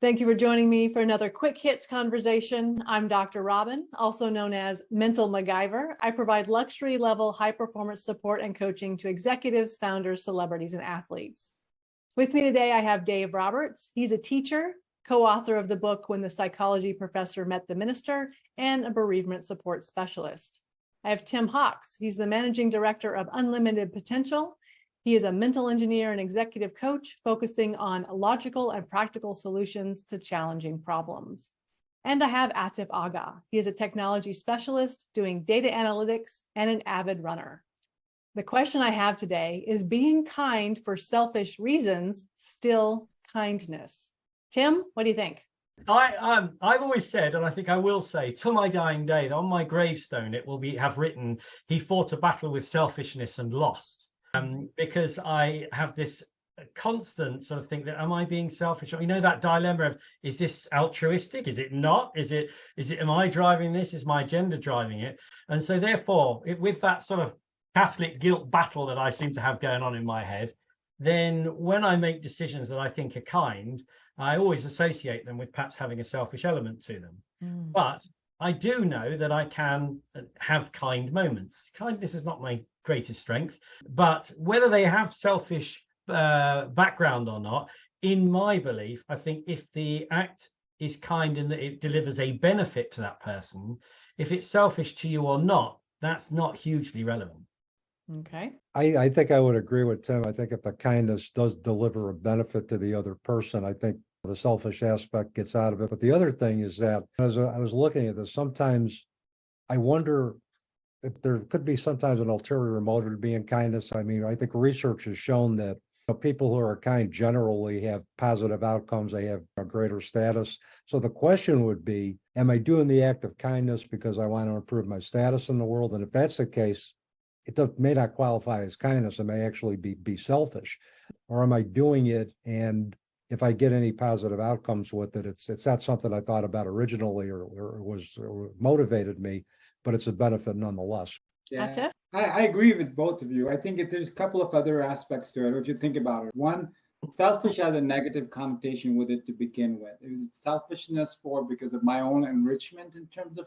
Thank you for joining me for another Quick Hits conversation. I'm Dr. Robyn, also known as Mental MacGyver. I provide luxury level high performance support and coaching to executives, founders, celebrities, and athletes. With me today, I have Dave Roberts. He's a teacher, co-author of the book When the Psychology Professor Met the Minister, and a bereavement support specialist. I have Tim Hawks. He's the managing director of Unlimited Potential. He is a mental engineer and executive coach focusing on logical and practical solutions to challenging problems. And I have Atif Agha. He is a technology specialist doing data analytics and an avid runner. The question I have today is being kind for selfish reasons still kindness? Tim, what do you think? I've always said, and I think I will say, till my dying day, that on my gravestone it will have written, he fought a battle with selfishness and lost. Because I have this constant sort of thing that, am I being selfish? You know, that dilemma of, is this altruistic? Is it not? Am I driving this? Is my agenda driving it? And so therefore, with that sort of Catholic guilt battle that I seem to have going on in my head, then when I make decisions that I think are kind, I always associate them with perhaps having a selfish element to them. But I do know that I can have kind moments. Kindness is not my greatest strength, but whether they have selfish background or not, in my belief, I think if the act is kind and that it delivers a benefit to that person, if it's selfish to you or not, that's not hugely relevant. Okay. I think I would agree with Tim. I think if the kindness does deliver a benefit to the other person, I think the selfish aspect gets out of it. But the other thing is that as I was looking at this, sometimes I wonder if there could be sometimes an ulterior motive to being kindness. I mean, I think research has shown that people who are kind generally have positive outcomes. They have a greater status. So the question would be, am I doing the act of kindness because I want to improve my status in the world? And if that's the case, may not qualify as kindness. It may actually be selfish. Or am I doing it, and if I get any positive outcomes with it, it's not something I thought about originally or motivated me, but it's a benefit nonetheless. Yeah, I agree with both of you. I think there's a couple of other aspects to it, if you think about it. One, selfish has a negative connotation with it to begin with. It was selfishness because of my own enrichment in terms of,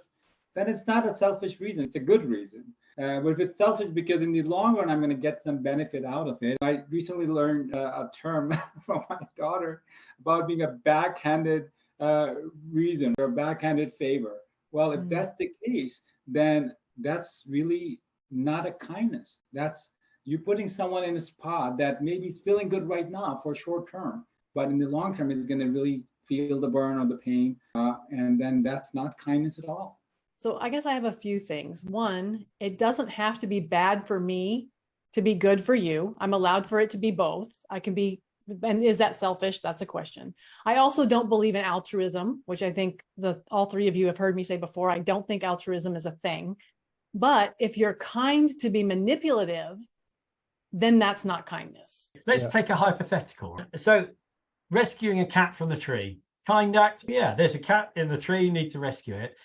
then it's not a selfish reason, it's a good reason. But if it's selfish because in the long run, I'm going to get some benefit out of it. I recently learned a term from my daughter about being a backhanded reason or a backhanded favor. Well, if that's the case, then that's really not a kindness. That's you putting someone in a spot that maybe is feeling good right now for short term, but in the long term, is going to really feel the burn or the pain. And then that's not kindness at all. So I guess I have a few things. One, it doesn't have to be bad for me to be good for you. I'm allowed for it to be both. I can be, and is that selfish? That's a question. I also don't believe in altruism, which I think all three of you have heard me say before. I don't think altruism is a thing. But if you're kind to be manipulative, then that's not kindness. Let's take a hypothetical. So rescuing a cat from the tree, kind act. Yeah, there's a cat in the tree, you need to rescue it.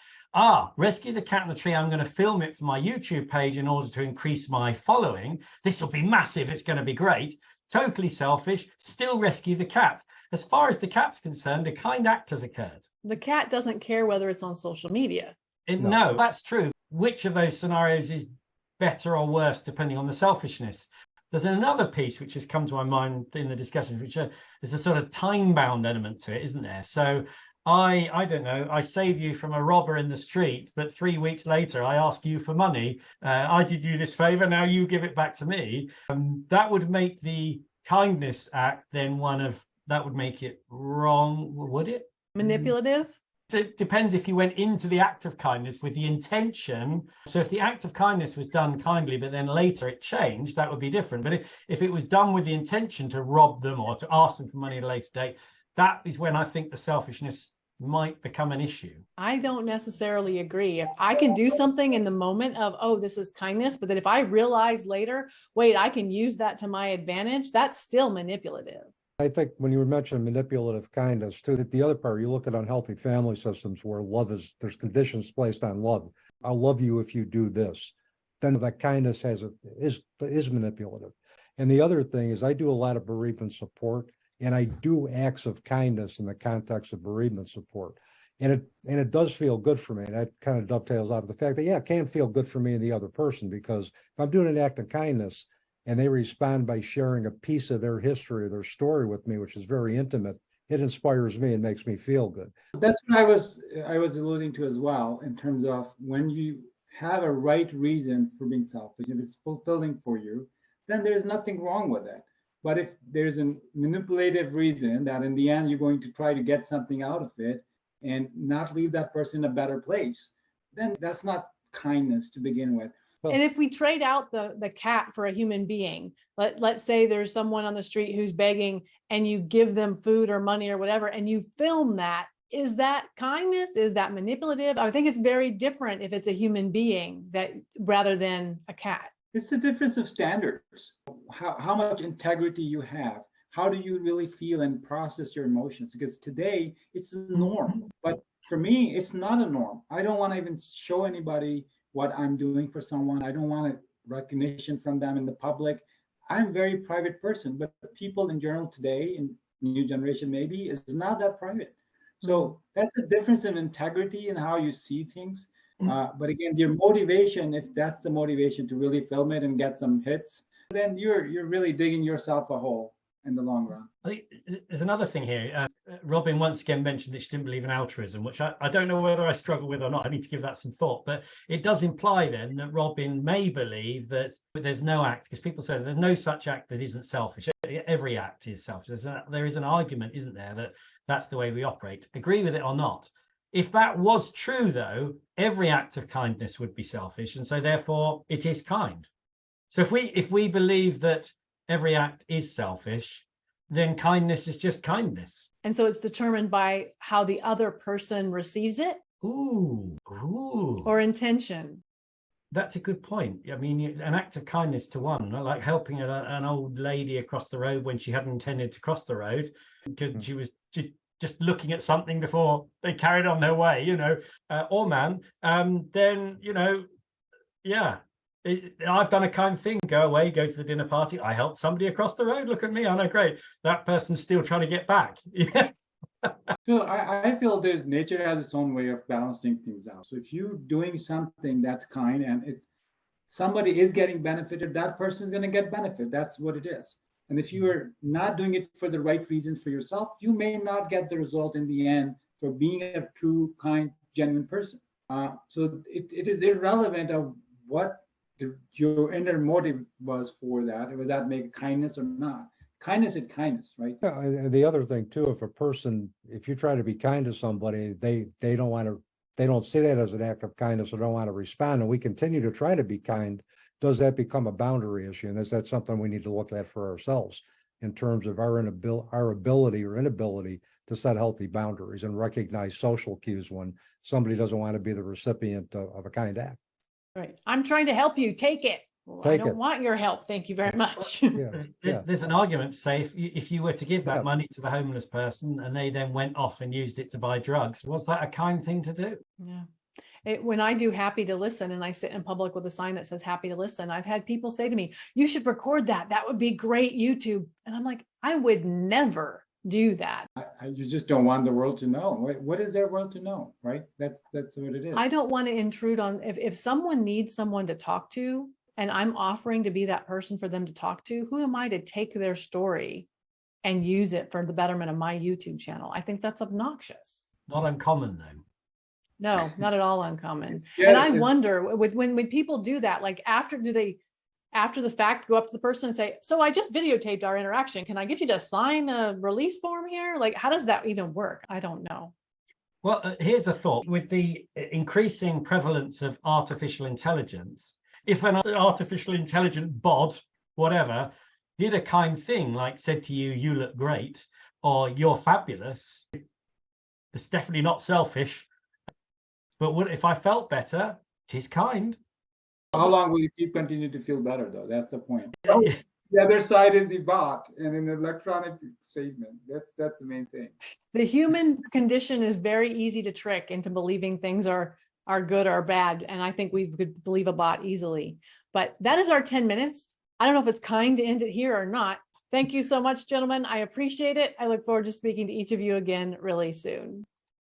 Rescue the cat in the tree. I'm going to film it for my YouTube page in order to increase my following. This will be massive. It's going to be great. Totally selfish. Still rescue the cat. As far as the cat's concerned, a kind act has occurred. The cat doesn't care whether it's on social media. No, that's true. Which of those scenarios is better or worse depending on the selfishness? There's another piece which has come to my mind in the discussion, which is a sort of time-bound element to it, isn't there? So I don't know, I save you from a robber in the street, but 3 weeks later, I ask you for money. I did you this favor, now you give it back to me. That would make the kindness act then that would make it wrong, would it? Manipulative? It depends if you went into the act of kindness with the intention. So if the act of kindness was done kindly, but then later it changed, that would be different. But if it was done with the intention to rob them or to ask them for money at a later date, that is when I think the selfishness might become an issue. I don't necessarily agree. If I can do something in the moment of, oh, this is kindness, but then if I realize later, wait, I can use that to my advantage, that's still manipulative. I think when you mentioned manipulative kindness too, that the other part, you look at unhealthy family systems where there's conditions placed on love. I'll love you if you do this. Then that kindness is manipulative. And the other thing is I do a lot of bereavement support. and I do acts of kindness in the context of bereavement support. And it does feel good for me. And that kind of dovetails off the fact that, yeah, it can feel good for me and the other person, because if I'm doing an act of kindness and they respond by sharing a piece of their history or their story with me, which is very intimate, it inspires me and makes me feel good. That's what I was alluding to as well, in terms of when you have a right reason for being selfish, if it's fulfilling for you, then there's nothing wrong with it. But if there's a manipulative reason that in the end you're going to try to get something out of it and not leave that person in a better place, then that's not kindness to begin with. And if we trade out the cat for a human being, let's say there's someone on the street who's begging and you give them food or money or whatever, and you film that, is that kindness? Is that manipulative? I think it's very different if it's a human being that rather than a cat. It's the difference of standards, how much integrity you have. How do you really feel and process your emotions? Because today it's a norm, but for me, it's not a norm. I don't want to even show anybody what I'm doing for someone. I don't want recognition from them in the public. I'm a very private person, but people in general today, in new generation maybe, is not that private. So that's the difference in integrity and how you see things. But again, your motivation, if that's the motivation to really film it and get some hits, then you're really digging yourself a hole in the long run. I think there's another thing here. Robyn once again mentioned that she didn't believe in altruism, which I don't know whether I struggle with or not. I need to give that some thought. But it does imply then that Robyn may believe that there's no act, because people say there's no such act that isn't selfish. Every act is selfish. There is an argument, isn't there, that that's the way we operate. Agree with it or not. If that was true, though, every act of kindness would be selfish, and so therefore it is kind. So if we believe that every act is selfish, then kindness is just kindness. And so it's determined by how the other person receives it. Ooh. Or intention. That's a good point. I mean, an act of kindness to one, like helping an old lady across the road when she hadn't intended to cross the road, because she was just looking at something before they carried on their way, or man, then, yeah. I've done a kind thing. Go away, go to the dinner party. I helped somebody across the road. Look at me. I know, great. That person's still trying to get back. Yeah. So I feel that nature has its own way of balancing things out. So if you're doing something that's kind and somebody is getting benefited, that person is going to get benefit. That's what it is. And if you are not doing it for the right reasons for yourself, you may not get the result in the end for being a true, kind, genuine person. So it is irrelevant of what your inner motive was for that. Was that make kindness or not? Kindness is kindness, right? Yeah, and the other thing too, if you try to be kind to somebody, they don't see that as an act of kindness or don't want to respond, and we continue to try to be kind, does that become a boundary issue? And is that something we need to look at for ourselves in terms of our ability or inability to set healthy boundaries and recognize social cues when somebody doesn't want to be the recipient of a kind act? Right. I'm trying to help you. Take it. Well, I don't want your help. Thank you very much. There's an argument to say if you were to give that money to the homeless person and they then went off and used it to buy drugs, was that a kind thing to do? Yeah. When I do happy to listen and I sit in public with a sign that says happy to listen, I've had people say to me, you should record that. That would be great YouTube. And I'm like, I would never do that. You just don't want the world to know. What is their world to know, right? That's what it is. I don't want to intrude on, if someone needs someone to talk to and I'm offering to be that person for them to talk to, who am I to take their story and use it for the betterment of my YouTube channel? I think that's obnoxious. Not uncommon though. No, not at all uncommon. And I wonder when people do that, like after the fact, go up to the person and say, so I just videotaped our interaction. Can I get you to sign a release form here? Like, how does that even work? I don't know. Well, here's a thought. With the increasing prevalence of artificial intelligence, if an artificial intelligent bot, whatever, did a kind thing, like said to you, you look great, or you're fabulous, it's definitely not selfish. But what if I felt better? It is kind. How long will you continue to feel better, though? That's the point. The other side is the bot and an electronic statement. That's the main thing. The human condition is very easy to trick into believing things are good or bad. And I think we could believe a bot easily. But that is our 10 minutes. I don't know if it's kind to end it here or not. Thank you so much, gentlemen. I appreciate it. I look forward to speaking to each of you again really soon.